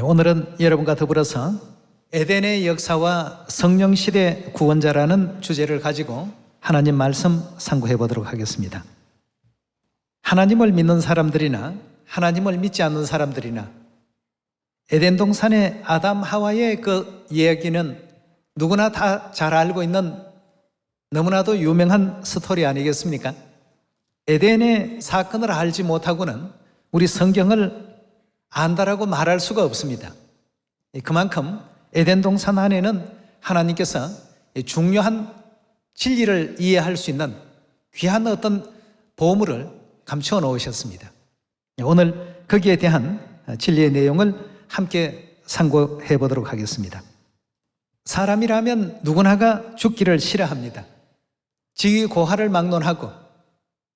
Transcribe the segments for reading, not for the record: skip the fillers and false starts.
오늘은 여러분과 더불어서 에덴의 역사와 성령시대 구원자라는 주제를 가지고 하나님 말씀 상고해 보도록 하겠습니다. 하나님을 믿는 사람들이나 하나님을 믿지 않는 사람들이나 에덴 동산의 아담 하와의 그 이야기는 누구나 다 잘 알고 있는 너무나도 유명한 스토리 아니겠습니까? 에덴의 사건을 알지 못하고는 우리 성경을 안다라고 말할 수가 없습니다. 그만큼 에덴 동산 안에는 하나님께서 중요한 진리를 이해할 수 있는 귀한 어떤 보물을 감추어 놓으셨습니다. 오늘 거기에 대한 진리의 내용을 함께 상고해 보도록 하겠습니다. 사람이라면 누구나가 죽기를 싫어합니다. 직위고하를 막론하고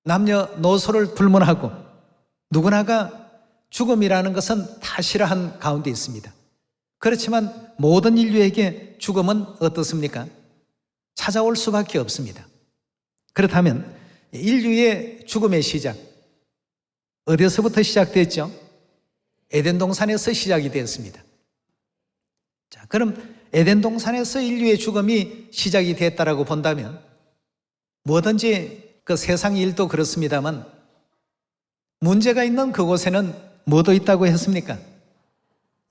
남녀노소를 불문하고 누구나가 죽음이라는 것은 다 싫어한 가운데 있습니다. 그렇지만 모든 인류에게 죽음은 어떻습니까? 찾아올 수밖에 없습니다. 그렇다면 인류의 죽음의 시작, 어디서부터 시작됐죠? 에덴 동산에서 시작이 되었습니다. 자, 그럼 에덴 동산에서 인류의 죽음이 시작이 됐다라고 본다면 뭐든지 그 세상 일도 그렇습니다만 문제가 있는 그곳에는 뭐도 있다고 했습니까?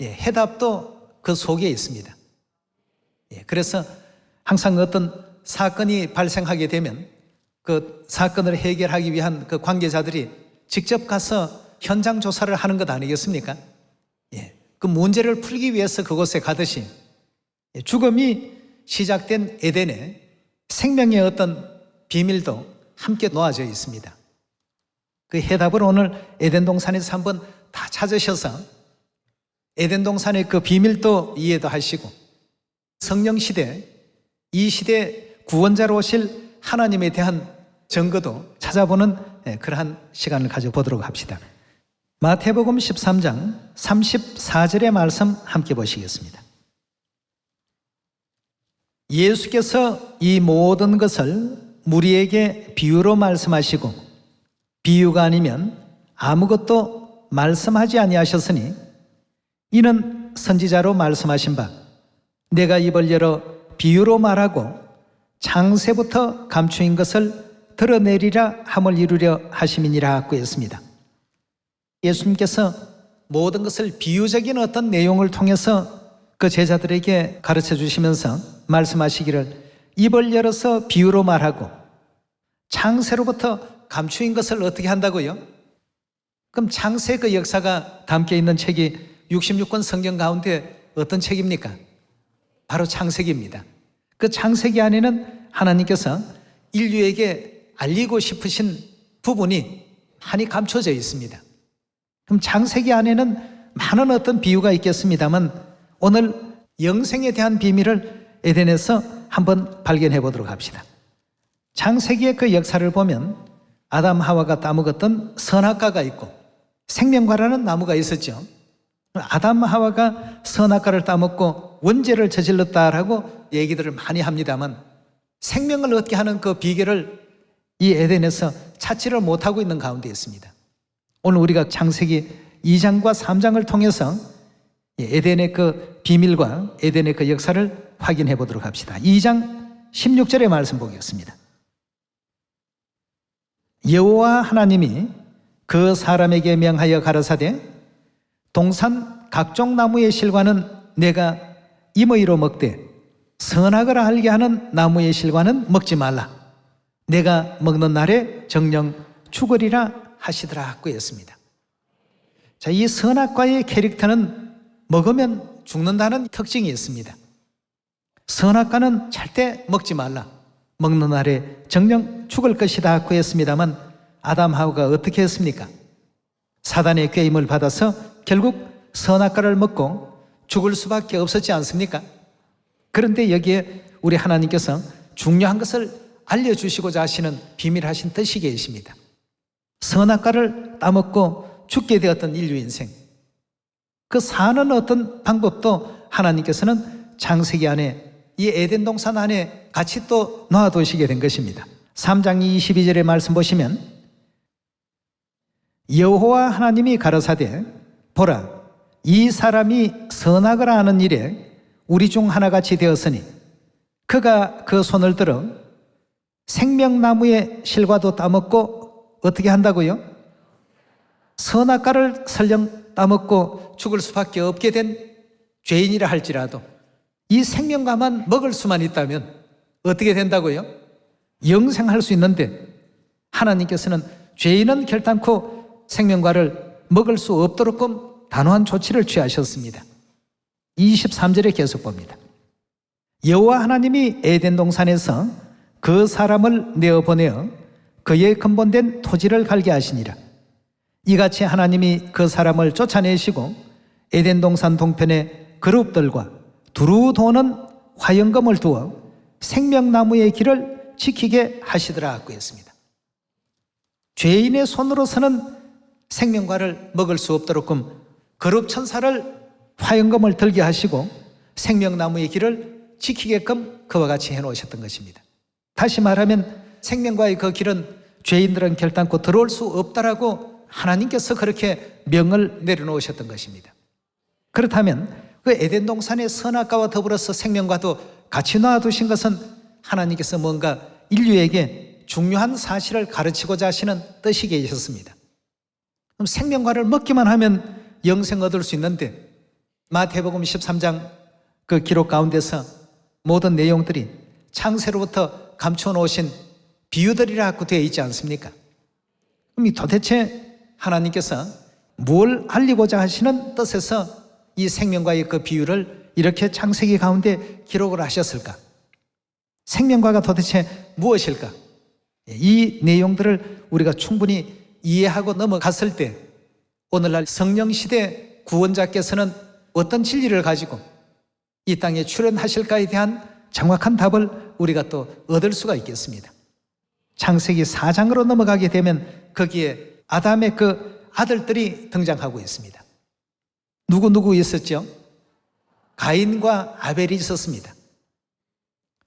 해답도 그 속에 있습니다. 그래서 항상 어떤 사건이 발생하게 되면 그 사건을 해결하기 위한 그 관계자들이 직접 가서 현장 조사를 하는 것 아니겠습니까? 그 문제를 풀기 위해서 그곳에 가듯이 죽음이 시작된 에덴에 생명의 어떤 비밀도 함께 놓아져 있습니다. 그 해답을 오늘 에덴 동산에서 한번 다 찾으셔서 에덴 동산의 그 비밀도 이해도 하시고 성령 시대, 이 시대 구원자로 오실 하나님에 대한 증거도 찾아보는 그러한 시간을 가져보도록 합시다. 마태복음 13장 34절의 말씀 함께 보시겠습니다. 예수께서 이 모든 것을 무리에게 비유로 말씀하시고 비유가 아니면 아무것도 말씀하지 아니하셨으니 이는 선지자로 말씀하신 바 내가 입을 열어 비유로 말하고 창세부터 감추인 것을 드러내리라 함을 이루려 하심이니라 하였습니다. 예수님께서 모든 것을 비유적인 어떤 내용을 통해서 그 제자들에게 가르쳐 주시면서 말씀하시기를 입을 열어서 비유로 말하고 창세로부터 감추인 것을 어떻게 한다고요? 그럼 창세 그 역사가 담겨 있는 책이 66권 성경 가운데 어떤 책입니까? 바로 창세기입니다. 그 창세기 안에는 하나님께서 인류에게 알리고 싶으신 부분이 많이 감춰져 있습니다. 그럼 창세기 안에는 많은 어떤 비유가 있겠습니다만 오늘 영생에 대한 비밀을 에덴에서 한번 발견해 보도록 합시다. 창세기의 그 역사를 보면 아담 하와가 따먹었던 선악과가 있고 생명과라는 나무가 있었죠. 아담 하와가 선악과를 따먹고 원죄를 저질렀다라고 얘기들을 많이 합니다만 생명을 얻게 하는 그 비결을 이 에덴에서 찾지를 못하고 있는 가운데 있습니다. 오늘 우리가 창세기 2장과 3장을 통해서 에덴의 그 비밀과 에덴의 그 역사를 확인해 보도록 합시다. 2장 16절의 말씀 보겠습니다. 여호와 하나님이 그 사람에게 명하여 가라사대 동산 각종 나무의 실과는 내가 임의로 먹되 선악을 알게 하는 나무의 실과는 먹지 말라. 내가 먹는 날에 정령 죽으리라 하시더라 하고 했습니다. 자, 이 선악과의 캐릭터는 먹으면 죽는다는 특징이 있습니다. 선악과는 절대 먹지 말라. 먹는 날에 정령 죽을 것이다 하고 했습니다만 아담 하와가 어떻게 했습니까? 사단의 꾀임을 받아서 결국 선악과를 먹고 죽을 수밖에 없었지 않습니까? 그런데 여기에 우리 하나님께서 중요한 것을 알려주시고자 하시는 비밀하신 뜻이 계십니다. 선악과를 따먹고 죽게 되었던 인류 인생, 그 사는 어떤 방법도 하나님께서는 창세기 안에 이 에덴 동산 안에 같이 또 놓아두시게 된 것입니다. 3장 22절의 말씀 보시면 여호와 하나님이 가라사대 보라 이 사람이 선악을 아는 일에 우리 중 하나같이 되었으니 그가 그 손을 들어 생명나무의 실과도 따먹고 어떻게 한다고요? 선악과를 설령 따먹고 죽을 수밖에 없게 된 죄인이라 할지라도 이 생명과만 먹을 수만 있다면 어떻게 된다고요? 영생할 수 있는데 하나님께서는 죄인은 결단코 생명과를 먹을 수 없도록끔 단호한 조치를 취하셨습니다. 23절에 계속 봅니다. 여호와 하나님이 에덴 동산에서 그 사람을 내어보내어 그의 근본된 토지를 갈게 하시니라. 이같이 하나님이 그 사람을 쫓아내시고 에덴 동산 동편에 그룹들과 두루 도는 화영검을 두어 생명나무의 길을 지키게 하시더라고 했습니다. 죄인의 손으로서는 생명과를 먹을 수 없도록끔 거룩 천사를 화영검을 들게 하시고 생명나무의 길을 지키게끔 그와 같이 해놓으셨던 것입니다. 다시 말하면 생명과의 그 길은 죄인들은 결단코 들어올 수 없다라고 하나님께서 그렇게 명을 내려놓으셨던 것입니다. 그렇다면 그 에덴 동산의 선악과와 더불어서 생명과도 같이 놔두신 것은 하나님께서 뭔가 인류에게 중요한 사실을 가르치고자 하시는 뜻이 계셨습니다. 그럼 생명과를 먹기만 하면 영생 얻을 수 있는데 마태복음 13장 그 기록 가운데서 모든 내용들이 창세로부터 감춰 놓으신 비유들이라고 되어 있지 않습니까? 그럼 도대체 하나님께서 뭘 알리고자 하시는 뜻에서 이 생명과의 그 비유를 이렇게 창세기 가운데 기록을 하셨을까? 생명과가 도대체 무엇일까? 이 내용들을 우리가 충분히 이해하고 넘어갔을 때 오늘날 성령시대 구원자께서는 어떤 진리를 가지고 이 땅에 출현하실까에 대한 정확한 답을 우리가 또 얻을 수가 있겠습니다. 창세기 4장으로 넘어가게 되면 거기에 아담의 그 아들들이 등장하고 있습니다. 누구 있었죠? 가인과 아벨이 있었습니다.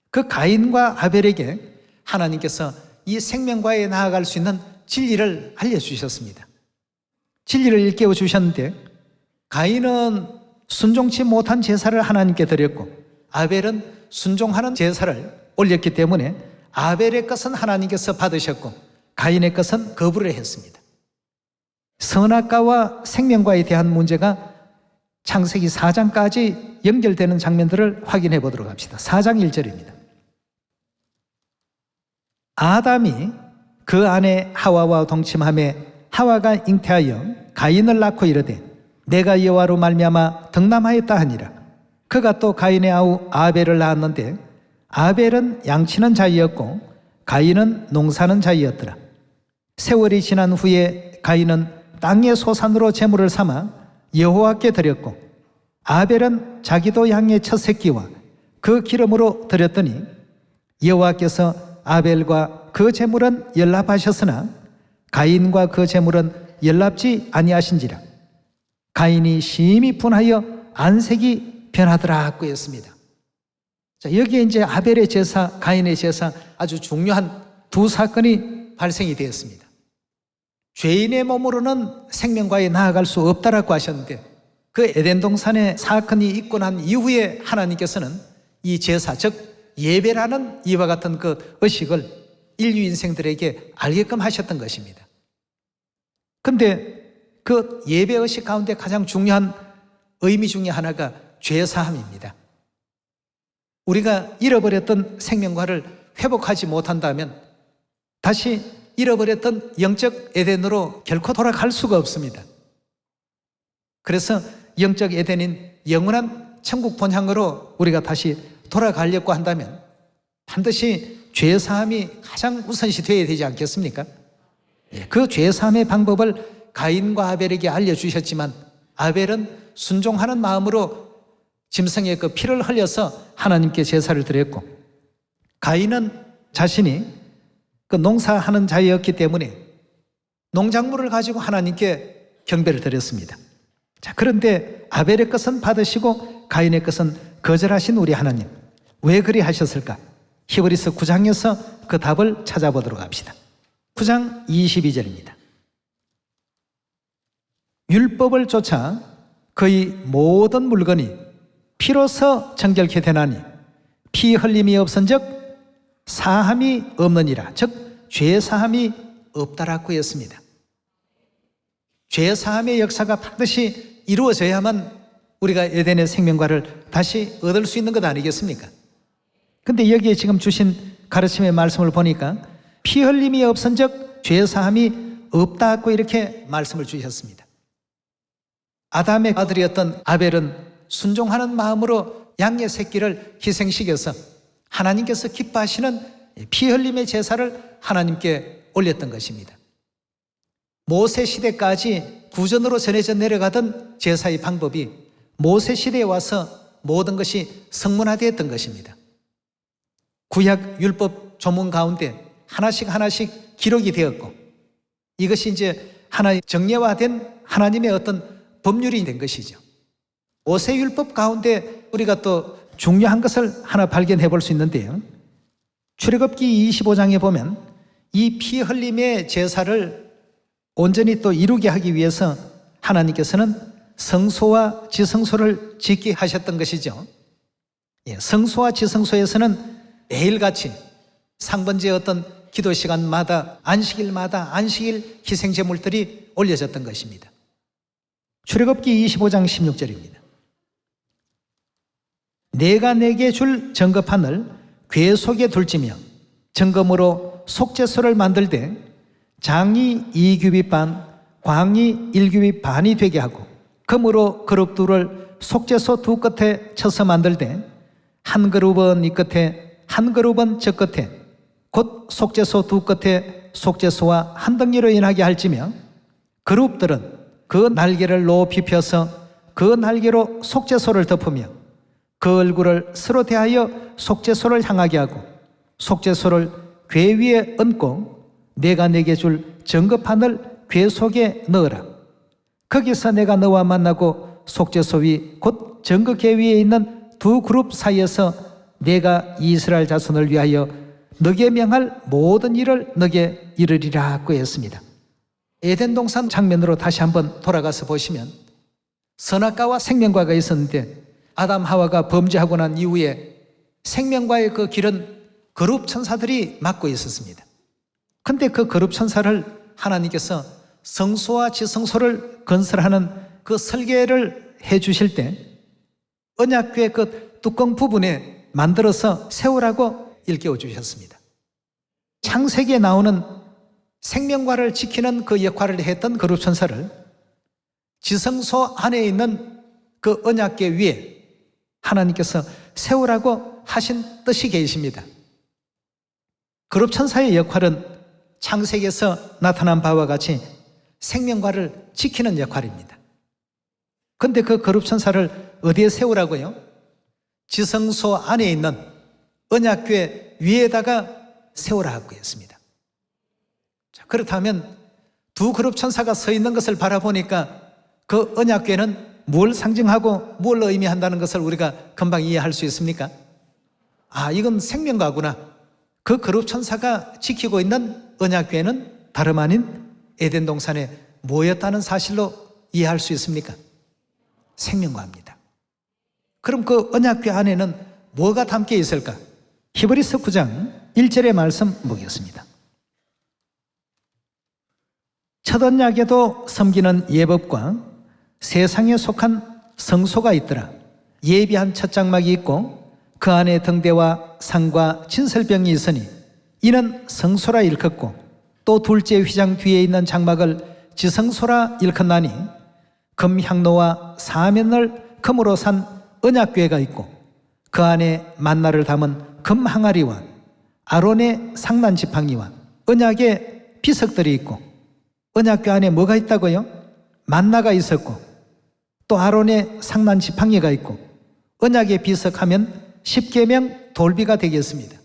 그 가인과 아벨에게 하나님께서 이 생명과에 나아갈 수 있는 진리를 알려주셨습니다. 진리를 일깨워 주셨는데 가인은 순종치 못한 제사를 하나님께 드렸고 아벨은 순종하는 제사를 올렸기 때문에 아벨의 것은 하나님께서 받으셨고 가인의 것은 거부를 했습니다. 선악과와 생명과에 대한 문제가 창세기 4장까지 연결되는 장면들을 확인해 보도록 합시다. 4장 1절입니다. 아담이 그 아내 하와와 동침하며 하와가 잉태하여 가인을 낳고 이르되 내가 여호와로 말미암아 덕남하였다 하니라. 그가 또 가인의 아우 아벨을 낳았는데 아벨은 양치는 자이었고 가인은 농사는 자이었더라. 세월이 지난 후에 가인은 땅의 소산으로 제물을 삼아 여호와께 드렸고 아벨은 자기도 양의 첫 새끼와 그 기름으로 드렸더니 여호와께서 아벨과 그 제물은 연납하셨으나 가인과 그 제물은 연납지 아니하신지라. 가인이 심히 분하여 안색이 변하더라고 했습니다. 자, 여기에 이제 아벨의 제사, 가인의 제사 아주 중요한 두 사건이 발생이 되었습니다. 죄인의 몸으로는 생명과에 나아갈 수 없다라고 하셨는데 그 에덴 동산의 사건이 있고 난 이후에 하나님께서는 이 제사, 즉 예배라는 이와 같은 그 의식을 인류 인생들에게 알게끔 하셨던 것입니다. 그런데 그 예배 의식 가운데 가장 중요한 의미 중에 하나가 죄사함입니다. 우리가 잃어버렸던 생명과를 회복하지 못한다면 다시 잃어버렸던 영적 에덴으로 결코 돌아갈 수가 없습니다. 그래서 영적 에덴인 영원한 천국 본향으로 우리가 다시 돌아가려고 한다면 반드시 죄사함이 가장 우선시 되어야 되지 않겠습니까? 그 죄사함의 방법을 가인과 아벨에게 알려주셨지만 아벨은 순종하는 마음으로 짐승의 그 피를 흘려서 하나님께 제사를 드렸고 가인은 자신이 그 농사하는 자였기 때문에 농작물을 가지고 하나님께 경배를 드렸습니다. 자, 그런데 아벨의 것은 받으시고 가인의 것은 거절하신 우리 하나님, 왜 그리 하셨을까? 히브리서 9장에서 그 답을 찾아보도록 합시다. 9장 22절입니다. 율법을 쫓아 그의 모든 물건이 피로서 정결케 되나니 피 흘림이 없은즉 사함이 없느니라. 즉 죄사함이 없다라고 했습니다. 죄사함의 역사가 반드시 이루어져야만 우리가 에덴의 생명과를 다시 얻을 수 있는 것 아니겠습니까? 근데 여기에 지금 주신 가르침의 말씀을 보니까 피 흘림이 없은즉 죄사함이 없다고 이렇게 말씀을 주셨습니다. 아담의 아들이었던 아벨은 순종하는 마음으로 양의 새끼를 희생시켜서 하나님께서 기뻐하시는 피 흘림의 제사를 하나님께 올렸던 것입니다. 모세 시대까지 구전으로 전해져 내려가던 제사의 방법이 모세 시대에 와서 모든 것이 성문화되었던 것입니다. 구약 율법 조문 가운데 하나씩 기록이 되었고 이것이 이제 하나의 정례화된 하나님의 어떤 법률이 된 것이죠. 모세율법 가운데 우리가 또 중요한 것을 하나 발견해 볼 수 있는데요. 출애굽기 25장에 보면 이 피 흘림의 제사를 온전히 또 이루게 하기 위해서 하나님께서는 성소와 지성소를 짓게 하셨던 것이죠. 성소와 지성소에서는 매일같이 상번제 어떤 기도 시간마다 안식일마다 안식일 희생제물들이 올려졌던 것입니다. 출애굽기 25장 16절입니다. 내가 내게 줄 정금판을 궤 속에 둘지며 정금으로 속죄소를 만들되 장이 2규빗 반, 광이 1규빗 반이 되게 하고 금으로 그룹 둘을 속죄소 두 끝에 쳐서 만들되 한 그룹은 이 끝에 한 그룹은 저 끝에 곧 속죄소 두 끝에 속죄소와 한 덩이로 인하게 할지며 그룹들은 그 날개를 높이 펴서 그 날개로 속죄소를 덮으며 그 얼굴을 서로 대하여 속죄소를 향하게 하고 속죄소를 궤 위에 얹고 내가 내게 줄 정금판을 궤 속에 넣으라. 거기서 내가 너와 만나고 속죄소 위 곧 정금궤 위에 있는 두 그룹 사이에서 내가 이스라엘 자손을 위하여 너게 명할 모든 일을 너게 이르리라고 했습니다. 에덴 동산 장면으로 다시 한번 돌아가서 보시면 선악과와 생명과가 있었는데 아담 하와가 범죄하고 난 이후에 생명과의 그 길은 거룩 천사들이 맡고 있었습니다. 근데 그 거룩 천사를 하나님께서 성소와 지성소를 건설하는 그 설계를 해 주실 때 언약궤 그 뚜껑 부분에 만들어서 세우라고 일깨워 주셨습니다. 창세기에 나오는 생명과를 지키는 그 역할을 했던 거룩 천사를 지성소 안에 있는 그 언약궤 위에 하나님께서 세우라고 하신 뜻이 계십니다. 거룩 천사의 역할은 창세기에서 나타난 바와 같이 생명과를 지키는 역할입니다. 그런데 그 거룩 천사를 어디에 세우라고요? 지성소 안에 있는 언약궤 위에다가 세우라고 했습니다. 자, 그렇다면 두 거룩 천사가 서 있는 것을 바라보니까 그 언약궤는 뭘 상징하고 뭘 의미한다는 것을 우리가 금방 이해할 수 있습니까? 아, 이건 생명과구나. 그 거룩 천사가 지키고 있는 언약궤는 다름 아닌 에덴 동산에 모였다는 사실로 이해할 수 있습니까? 생명과입니다. 그럼 그 언약궤 안에는 뭐가 담겨 있을까? 히브리서 9장 1절의 말씀 보겠습니다. 첫 언약에도 섬기는 예법과 세상에 속한 성소가 있더라. 예비한 첫 장막이 있고 그 안에 등대와 상과 진설병이 있으니 이는 성소라 일컫고 또 둘째 휘장 뒤에 있는 장막을 지성소라 일컫나니 금향로와 사면을 금으로 산 언약궤가 있고 그 안에 만나를 담은 금항아리와 아론의 상난 지팡이와 언약의 비석들이 있고 언약궤 안에 뭐가 있다고요? 만나가 있었고 또 아론의 상난 지팡이가 있고 언약의 비석하면 십계명 돌비가 되겠습니다.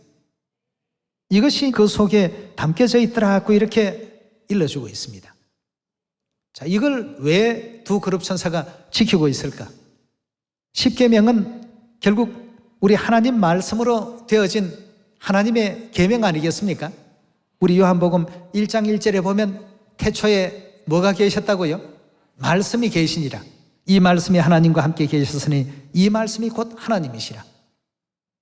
이것이 그 속에 담겨져 있더라고 이렇게 일러주고 있습니다. 자, 이걸 왜 두 거룩 천사가 지키고 있을까? 십계명은 결국 우리 하나님 말씀으로 되어진 하나님의 계명 아니겠습니까? 우리 요한복음 1장 1절에 보면 태초에 뭐가 계셨다고요? 말씀이 계시니라. 이 말씀이 하나님과 함께 계셨으니 이 말씀이 곧 하나님이시라.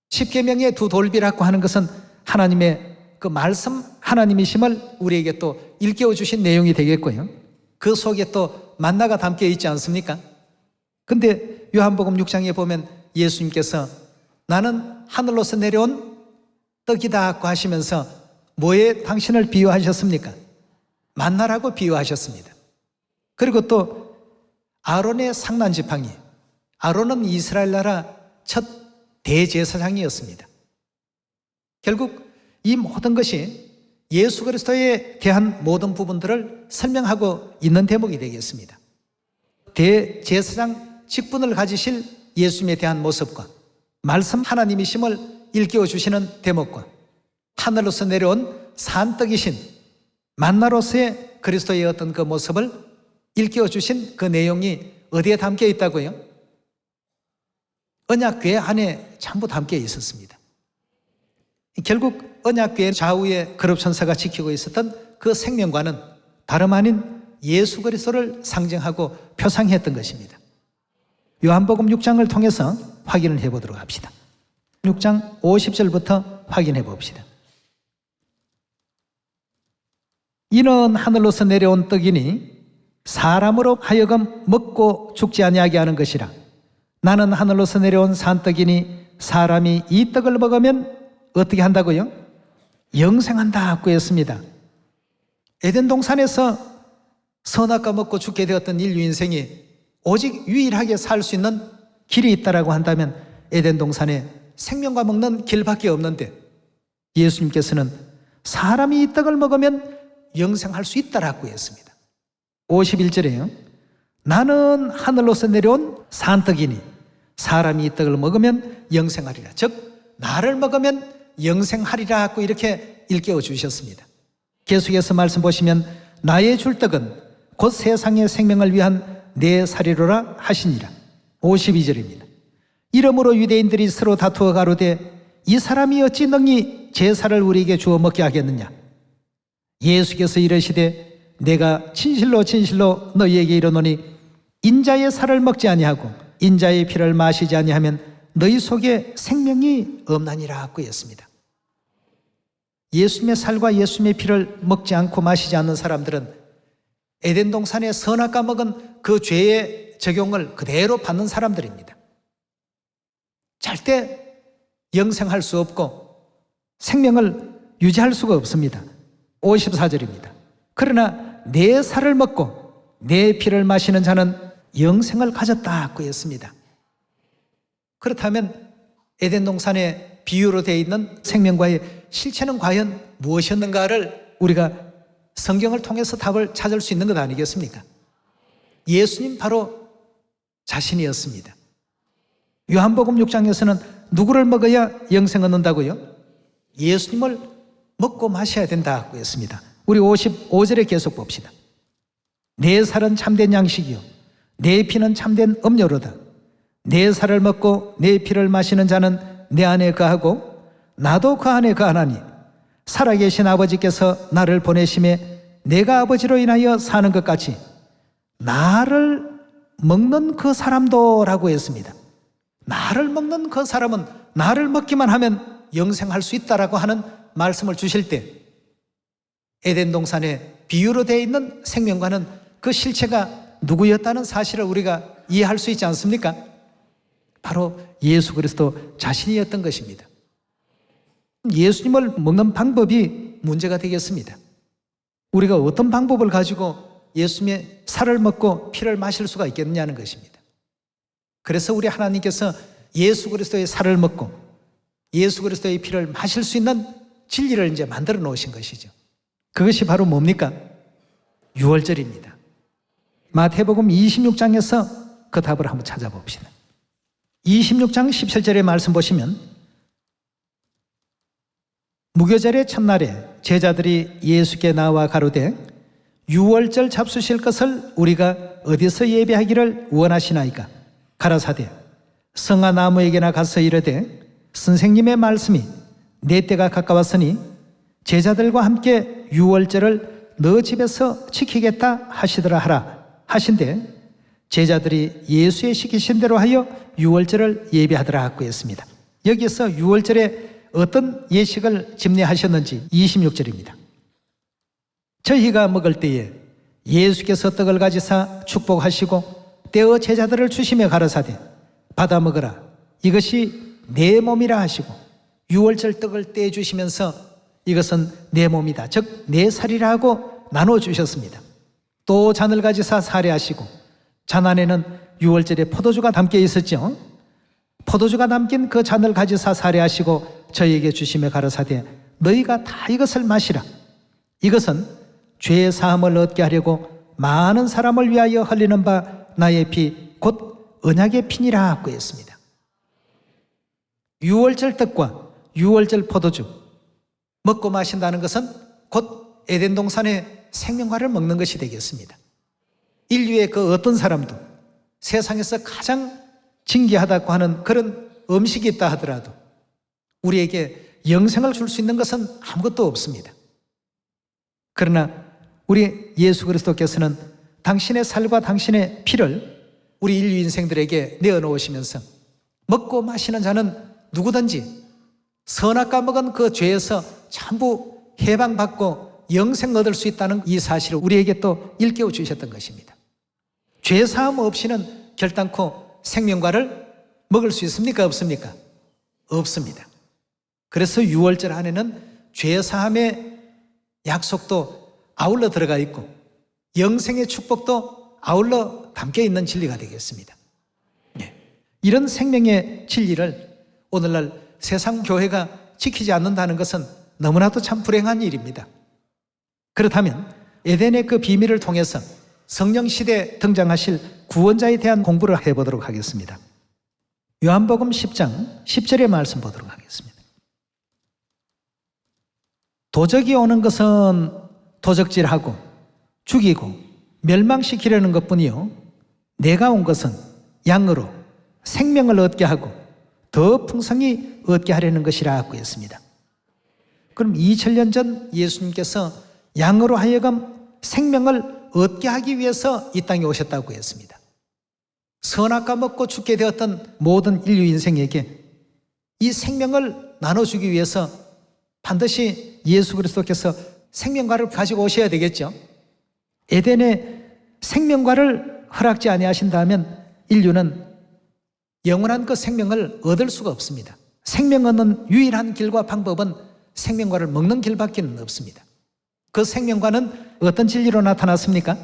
십계명의 두 돌비라고 하는 것은 하나님의 그 말씀 하나님이심을 우리에게 또 일깨워 주신 내용이 되겠고요. 그 속에 또 만나가 담겨 있지 않습니까? 근데 요한복음 6장에 보면 예수님께서 나는 하늘로서 내려온 떡이다고 하시면서 뭐에 당신을 비유하셨습니까? 만나라고 비유하셨습니다. 그리고 또 아론의 상난지팡이, 아론은 이스라엘 나라 첫 대제사장이었습니다. 결국 이 모든 것이 예수 그리스도에 대한 모든 부분들을 설명하고 있는 대목이 되겠습니다. 대제사장 직분을 가지실 예수님에 대한 모습과 말씀 하나님이심을 일깨워 주시는 대목과 하늘로서 내려온 산떡이신 만나로서의 그리스도의 어떤 그 모습을 일깨워 주신 그 내용이 어디에 담겨 있다고요? 언약궤 안에 전부 담겨 있었습니다. 결국 언약궤 좌우에 거룩천사가 지키고 있었던 그 생명과는 다름 아닌 예수 그리스도를 상징하고 표상했던 것입니다. 요한복음 6장을 통해서 확인을 해보도록 합시다. 6장 50절부터 확인해 봅시다. 이는 하늘로서 내려온 떡이니 사람으로 하여금 먹고 죽지 아니하게 하는 것이라. 나는 하늘로서 내려온 산떡이니 사람이 이 떡을 먹으면 어떻게 한다고요? 영생한다고 했습니다. 에덴 동산에서 선악과 먹고 죽게 되었던 인류 인생이 오직 유일하게 살 수 있는 길이 있다라고 한다면 에덴 동산에 생명과 먹는 길밖에 없는데 예수님께서는 사람이 이 떡을 먹으면 영생할 수 있다라고 했습니다. 51절에요. 나는 하늘로서 내려온 산떡이니 사람이 이 떡을 먹으면 영생하리라. 즉 나를 먹으면 영생하리라고 이렇게 일깨워 주셨습니다. 계속해서 말씀 보시면 나의 줄 떡은 곧 세상의 생명을 위한 내 살이로라 하시니라. 52절입니다. 이러므로 유대인들이 서로 다투어 가로되 이 사람이 어찌 능히 제사를 우리에게 주어 먹게 하겠느냐. 예수께서 이르시되 내가 진실로 진실로 너희에게 이르노니 인자의 살을 먹지 아니하고 인자의 피를 마시지 아니하면 너희 속에 생명이 없나니라고 했습니다. 예수님의 살과 예수님의 피를 먹지 않고 마시지 않는 사람들은 에덴 동산에 선악과 먹은 그 죄의 적용을 그대로 받는 사람들입니다. 절대 영생할 수 없고 생명을 유지할 수가 없습니다. 54절입니다. 그러나 내 살을 먹고 내 피를 마시는 자는 영생을 가졌다고 했습니다. 그렇다면 에덴 동산의 비유로 되어 있는 생명과의 실체는 과연 무엇이었는가를 우리가 성경을 통해서 답을 찾을 수 있는 것 아니겠습니까? 예수님 바로 자신이었습니다. 요한복음 6장에서는 누구를 먹어야 영생 얻는다고요? 예수님을 먹고 마셔야 된다고 했습니다. 우리 55절에 계속 봅시다. 내 살은 참된 양식이요 내 피는 참된 음료로다. 내 살을 먹고 내 피를 마시는 자는 내 안에 거하고 나도 그 안에 거하나니 살아계신 아버지께서 나를 보내심에 내가 아버지로 인하여 사는 것 같이 나를 먹는 그 사람도 라고 했습니다. 나를 먹는 그 사람은 나를 먹기만 하면 영생할 수 있다라고 하는 말씀을 주실 때 에덴 동산에 비유로 되어 있는 생명과는 그 실체가 누구였다는 사실을 우리가 이해할 수 있지 않습니까? 바로 예수 그리스도 자신이었던 것입니다. 예수님을 먹는 방법이 문제가 되겠습니다. 우리가 어떤 방법을 가지고 예수님의 살을 먹고 피를 마실 수가 있겠느냐는 것입니다. 그래서 우리 하나님께서 예수 그리스도의 살을 먹고 예수 그리스도의 피를 마실 수 있는 진리를 이제 만들어 놓으신 것이죠. 그것이 바로 뭡니까? 유월절입니다. 마태복음 26장에서 그 답을 한번 찾아봅시다. 26장 17절의 말씀 보시면 무교절의 첫날에 제자들이 예수께 나와 가로되 유월절 잡수실 것을 우리가 어디서 예배하기를 원하시나이까? 가라사대 성화 나무에게나 가서 이르되 선생님의 말씀이 내 때가 가까웠으니 제자들과 함께 유월절을 너 집에서 지키겠다 하시더라 하라 하신대 제자들이 예수의 시키신 대로 하여 유월절을 예배하더라고 했습니다. 여기서 유월절에 어떤 예식을 집례하셨는지 26절입니다. 저희가 먹을 때에 예수께서 떡을 가지사 축복하시고 떼어 제자들을 주시며 가라사대 받아 먹으라 이것이 내 몸이라 하시고 유월절 떡을 떼어 주시면서 이것은 내 몸이다 즉 내 살이라 하고 나눠 주셨습니다. 또 잔을 가지사 사례하시고 잔 안에는 유월절에 포도주가 담겨 있었죠. 포도주가 담긴 그 잔을 가지사 사례하시고 저희에게 주시며 가라사대 너희가 다 이것을 마시라 이것은 죄의 사함을 얻게 하려고 많은 사람을 위하여 흘리는 바 나의 피 곧 언약의 피니라 하고 했습니다. 유월절 떡과 유월절 포도주 먹고 마신다는 것은 곧 에덴 동산의 생명과를 먹는 것이 되겠습니다. 인류의 그 어떤 사람도 세상에서 가장 진귀하다고 하는 그런 음식이 있다 하더라도 우리에게 영생을 줄 수 있는 것은 아무것도 없습니다. 그러나 우리 예수 그리스도께서는 당신의 살과 당신의 피를 우리 인류 인생들에게 내어놓으시면서 먹고 마시는 자는 누구든지 선악과 먹은 그 죄에서 전부 해방받고 영생 얻을 수 있다는 이 사실을 우리에게 또 일깨워 주셨던 것입니다. 죄 사함 없이는 결단코 생명과를 먹을 수 있습니까? 없습니까? 없습니다. 그래서 유월절 안에는 죄 사함의 약속도 아울러 들어가 있고 영생의 축복도 아울러 담겨 있는 진리가 되겠습니다. 이런 생명의 진리를 오늘날 세상 교회가 지키지 않는다는 것은 너무나도 참 불행한 일입니다. 그렇다면 에덴의 그 비밀을 통해서 성령 시대에 등장하실 구원자에 대한 공부를 해보도록 하겠습니다. 요한복음 10장 10절의 말씀 보도록 하겠습니다. 도적이 오는 것은 도적질하고 죽이고 멸망시키려는 것뿐이요 내가 온 것은 양으로 생명을 얻게 하고 더 풍성히 얻게 하려는 것이라 하고 했습니다. 그럼 2000년 전 예수님께서 양으로 하여금 생명을 얻게 하기 위해서 이 땅에 오셨다고 했습니다. 선악과 먹고 죽게 되었던 모든 인류 인생에게 이 생명을 나눠주기 위해서 반드시 예수 그리스도께서 생명과를 가지고 오셔야 되겠죠. 에덴의 생명과를 허락지 아니하신다면 인류는 영원한 그 생명을 얻을 수가 없습니다. 생명 얻는 유일한 길과 방법은 생명과를 먹는 길밖에 없습니다. 그 생명과는 어떤 진리로 나타났습니까?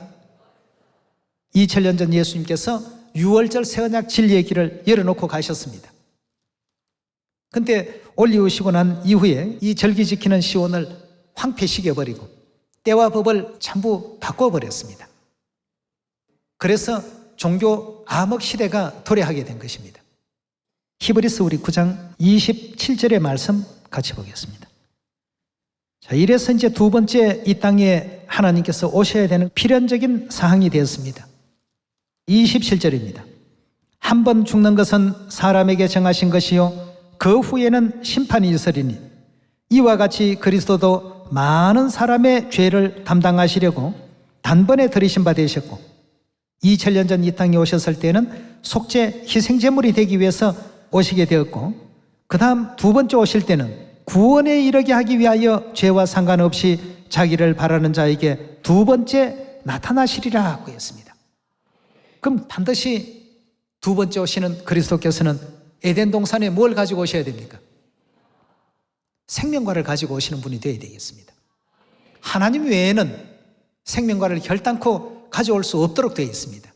2000년 전 예수님께서 유월절 새언약 진리의 길을 열어놓고 가셨습니다. 근데 올리우시고 난 이후에 이 절기 지키는 시온을 황폐시켜버리고 때와 법을 전부 바꿔버렸습니다. 그래서 종교 암흑 시대가 도래하게 된 것입니다. 히브리서 우리 9장 27절의 말씀 같이 보겠습니다. 자, 이래서 이제 두 번째 이 땅에 하나님께서 오셔야 되는 필연적인 사항이 되었습니다. 27절입니다. 한 번 죽는 것은 사람에게 정하신 것이요 그 후에는 심판이 있으리니 이와 같이 그리스도도 많은 사람의 죄를 담당하시려고 단번에 들이신 바 되셨고 2000년 전 이 땅에 오셨을 때는 속죄 희생제물이 되기 위해서 오시게 되었고 그 다음 두 번째 오실 때는 구원에 이르게 하기 위하여 죄와 상관없이 자기를 바라는 자에게 두 번째 나타나시리라 하고 했습니다. 그럼 반드시 두 번째 오시는 그리스도께서는 에덴 동산에 뭘 가지고 오셔야 됩니까? 생명과를 가지고 오시는 분이 되어야 되겠습니다. 하나님 외에는 생명과를 결단코 가져올 수 없도록 되어 있습니다.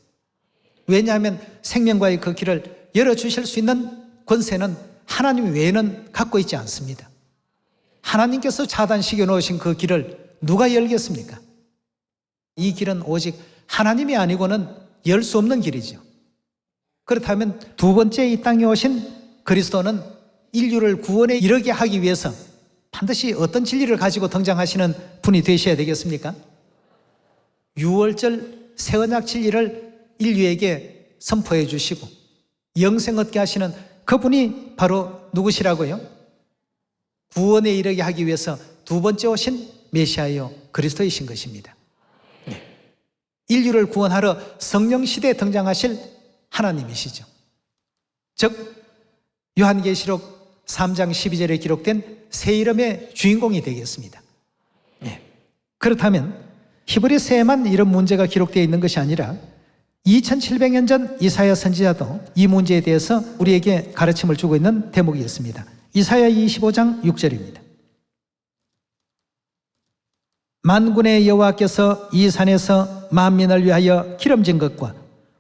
왜냐하면 생명과의 그 길을 열어주실 수 있는 권세는 하나님 외에는 갖고 있지 않습니다. 하나님께서 차단시켜 놓으신 그 길을 누가 열겠습니까? 이 길은 오직 하나님이 아니고는 열 수 없는 길이죠. 그렇다면 두 번째 이 땅에 오신 그리스도는 인류를 구원에 이르게 하기 위해서 반드시 어떤 진리를 가지고 등장하시는 분이 되셔야 되겠습니까? 유월절 새언약 진리를 인류에게 선포해 주시고 영생 얻게 하시는 그분이 바로 누구시라고요? 구원에 이르게 하기 위해서 두 번째 오신 메시아요 그리스도이신 것입니다. 인류를 구원하러 성령 시대에 등장하실 하나님이시죠. 즉 요한계시록 3장 12절에 기록된 새 이름의 주인공이 되겠습니다. 그렇다면 히브리서에만 이런 문제가 기록되어 있는 것이 아니라 2700년 전 이사야 선지자도 이 문제에 대해서 우리에게 가르침을 주고 있는 대목이었습니다. 이사야 25장 6절입니다. 만군의 여호와께서 이 산에서 만민을 위하여 기름진 것과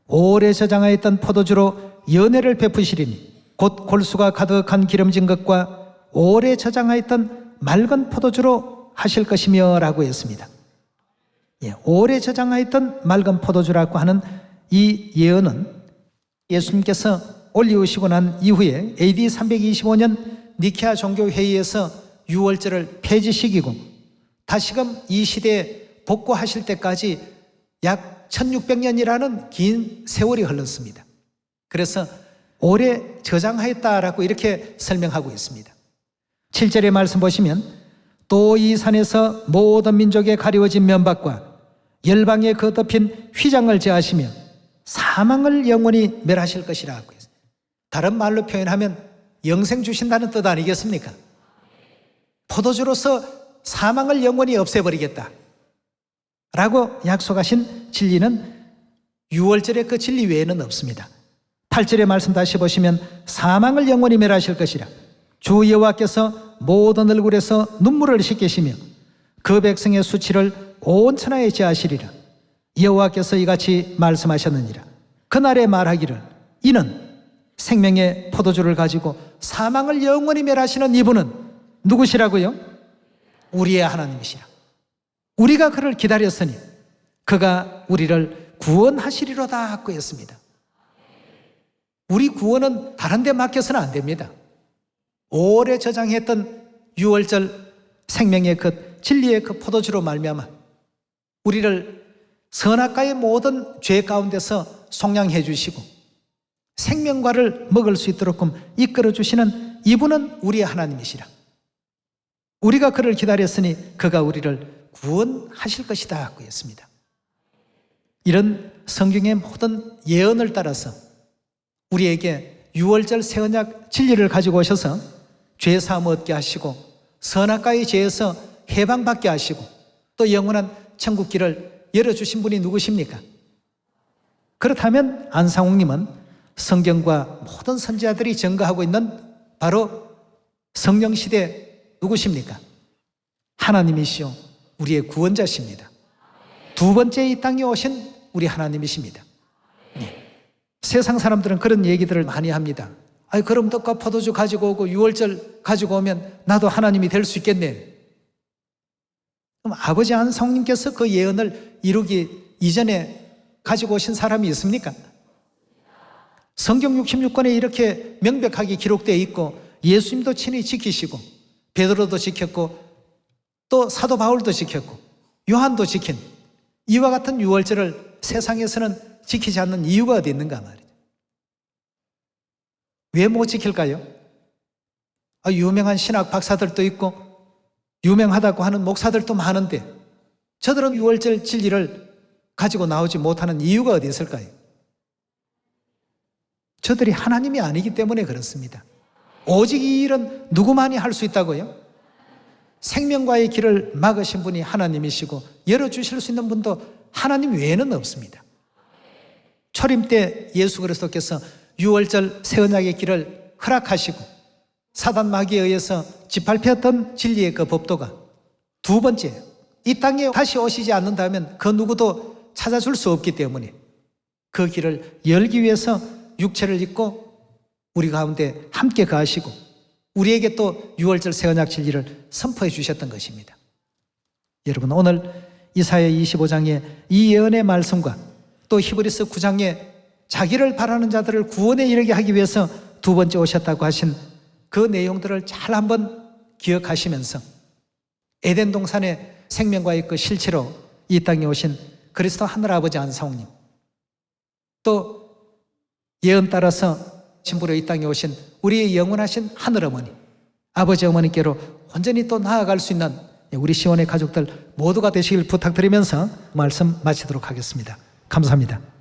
오래 저장하였던 포도주로 연회를 베푸시리니 곧 골수가 가득한 기름진 것과 오래 저장하였던 맑은 포도주로 하실 것이며 라고 했습니다. 오래 저장하였던 맑은 포도주라고 하는 이 예언은 예수님께서 올리우시고 난 이후에 AD 325년 니케아 종교회의에서 유월절을 폐지시키고 다시금 이 시대에 복구하실 때까지 약 1600년이라는 긴 세월이 흘렀습니다. 그래서 오래 저장하였다라고 이렇게 설명하고 있습니다. 7절의 말씀 보시면 또 이 산에서 모든 민족에 가리워진 면박과 열방에 그 덮인 휘장을 제하시며 사망을 영원히 멸하실 것이라고 했어요. 다른 말로 표현하면 영생 주신다는 뜻 아니겠습니까? 포도주로서 사망을 영원히 없애버리겠다 라고 약속하신 진리는 유월절의 그 진리 외에는 없습니다. 8절의 말씀 다시 보시면 사망을 영원히 멸하실 것이라 주 여호와께서 모든 얼굴에서 눈물을 씻기시며 그 백성의 수치를 온 천하에 제하시리라. 여호와께서 이같이 말씀하셨느니라. 그날에 말하기를 이는 생명의 포도주를 가지고 사망을 영원히 멸하시는 이분은 누구시라고요? 우리의 하나님이시라. 우리가 그를 기다렸으니 그가 우리를 구원하시리로다 하고 했습니다. 우리 구원은 다른 데 맡겨서는 안 됩니다. 오래 저장했던 유월절 생명의 그 진리의 그 포도주로 말미암아 우리를 선악과의 모든 죄 가운데서 속량해 주시고 생명과를 먹을 수 있도록 이끌어 주시는 이분은 우리의 하나님이시라. 우리가 그를 기다렸으니 그가 우리를 구원하실 것이다 하고 했습니다. 이런 성경의 모든 예언을 따라서 우리에게 유월절 새 언약 진리를 가지고 오셔서 죄 사함 얻게 하시고 선악과의 죄에서 해방받게 하시고 또 영원한 천국 길을 열어주신 분이 누구십니까? 그렇다면 안상욱님은 성경과 모든 선지자들이 증거하고 있는 바로 성령 시대 누구십니까? 하나님이시요 우리의 구원자십니다. 두 번째 이 땅에 오신 우리 하나님이십니다. 세상 사람들은 그런 얘기들을 많이 합니다. 아이, 그럼 떡과 포도주 가지고 오고 유월절 가지고 오면 나도 하나님이 될 수 있겠네. 그럼 아버지 안성님께서 그 예언을 이루기 이전에 가지고 오신 사람이 있습니까? 성경 66권에 이렇게 명백하게 기록되어 있고 예수님도 친히 지키시고 베드로도 지켰고 또 사도 바울도 지켰고 요한도 지킨 이와 같은 유월절을 세상에서는 지키지 않는 이유가 어디 있는가 말이죠. 왜 못 지킬까요? 유명한 신학 박사들도 있고 유명하다고 하는 목사들도 많은데 저들은 유월절 진리를 가지고 나오지 못하는 이유가 어디 있을까요? 저들이 하나님이 아니기 때문에 그렇습니다. 오직 이 일은 누구만이 할 수 있다고요? 생명과의 길을 막으신 분이 하나님이시고 열어주실 수 있는 분도 하나님 외에는 없습니다. 초림 때 예수 그리스도께서 유월절 새 언약의 길을 허락하시고 사단 마귀에 의해서 짓밟혔던 진리의 그 법도가 두 번째, 이 땅에 다시 오시지 않는다면 그 누구도 찾아줄 수 없기 때문에 그 길을 열기 위해서 육체를 입고 우리 가운데 함께 가시고 우리에게 또 유월절 새 언약 진리를 선포해 주셨던 것입니다. 여러분, 오늘 이사야 25장의 이 예언의 말씀과 또 히브리서 9장에 자기를 바라는 자들을 구원에 이르게 하기 위해서 두 번째 오셨다고 하신 그 내용들을 잘 한번 기억하시면서 에덴 동산의 생명과의 그 실체로 이 땅에 오신 그리스도 하늘아버지 안성님, 또 예언 따라서 신부로 이 땅에 오신 우리의 영원하신 하늘어머니, 아버지 어머니께로 온전히 또 나아갈 수 있는 우리 시원의 가족들 모두가 되시길 부탁드리면서 말씀 마치도록 하겠습니다. 감사합니다.